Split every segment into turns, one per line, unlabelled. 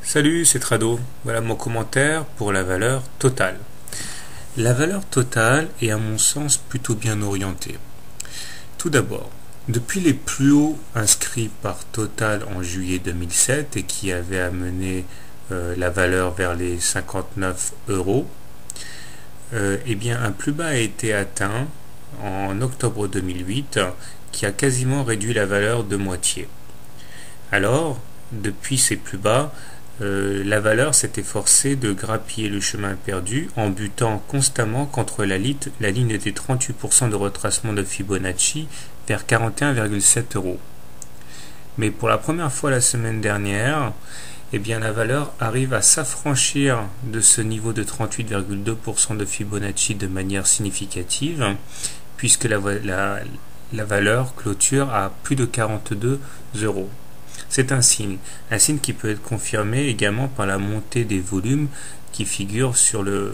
Salut, c'est Trado. Voilà mon commentaire pour la valeur totale. La valeur totale est à mon sens plutôt bien orientée. Tout d'abord, depuis les plus hauts inscrits par Total en juillet 2007 et qui avaient amené la valeur vers les 59 euros, eh bien un plus bas a été atteint en octobre 2008 qui a quasiment réduit la valeur de moitié. Alors, depuis ces plus bas, la valeur s'est efforcée de grappiller le chemin perdu en butant constamment contre la ligne des 38% de retracement de Fibonacci vers 41,7 euros. Mais pour la première fois la semaine dernière, eh bien la valeur arrive à s'affranchir de ce niveau de 38,2% de Fibonacci de manière significative, puisque la valeur clôture à plus de 42 euros. C'est un signe qui peut être confirmé également par la montée des volumes qui figurent sur le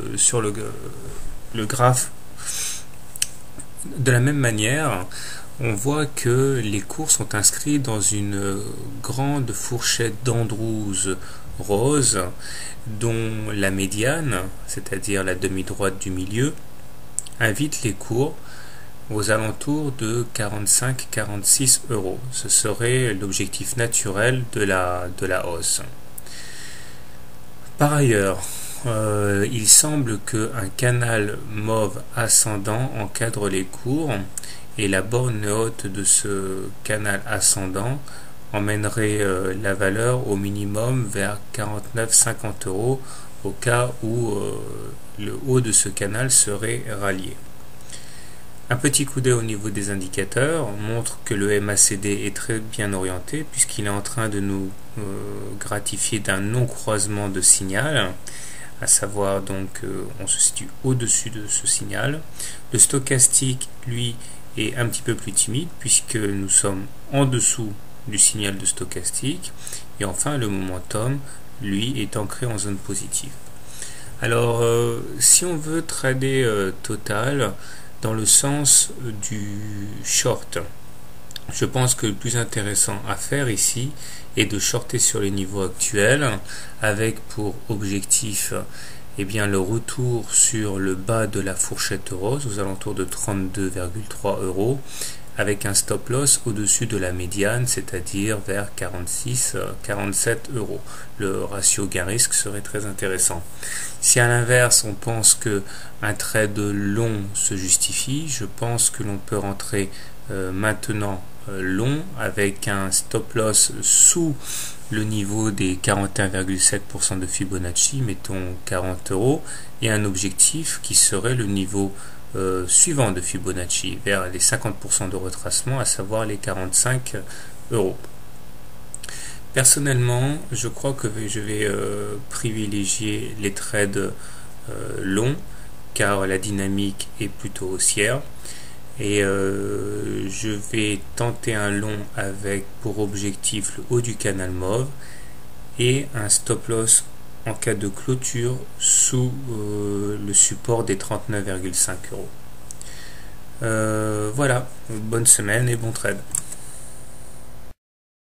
graphe. De la même manière, on voit que les cours sont inscrits dans une grande fourchette d'Andrews rose dont la médiane, c'est-à-dire la demi-droite du milieu, invite les cours aux alentours de 45-46 euros. Ce serait l'objectif naturel de la hausse. Par ailleurs, il semble qu'un canal mauve ascendant encadre les cours et la borne haute de ce canal ascendant emmènerait la valeur au minimum vers 49-50 euros au cas où le haut de ce canal serait rallié. Un petit coup d'œil au niveau des indicateurs montre que le MACD est très bien orienté puisqu'il est en train de nous gratifier d'un non-croisement de signal, à savoir donc on se situe au-dessus de ce signal. Le stochastique, lui, est un petit peu plus timide puisque nous sommes en dessous du signal de stochastique. Et enfin, le momentum, lui, est ancré en zone positive. Alors, si on veut trader Total dans le sens du short, je pense que le plus intéressant à faire ici est de shorter sur les niveaux actuels avec pour objectif le retour sur le bas de la fourchette rose aux alentours de 32,3 euros avec un stop loss au-dessus de la médiane, c'est-à-dire vers 46-47 euros. Le ratio gain-risque serait très intéressant. Si à l'inverse on pense que un trade long se justifie, je pense que l'on peut rentrer maintenant long avec un stop loss sous le niveau des 41,7% de Fibonacci, mettons 40 euros, et un objectif qui serait le niveau suivant de Fibonacci, vers les 50% de retracement, à savoir les 45 euros. Personnellement, je crois que je vais privilégier les trades longs, car la dynamique est plutôt haussière. Et je vais tenter un long avec pour objectif le haut du canal mauve et un stop loss en cas de clôture sous le support des 39,5 euros. Voilà, bonne semaine et bon trade.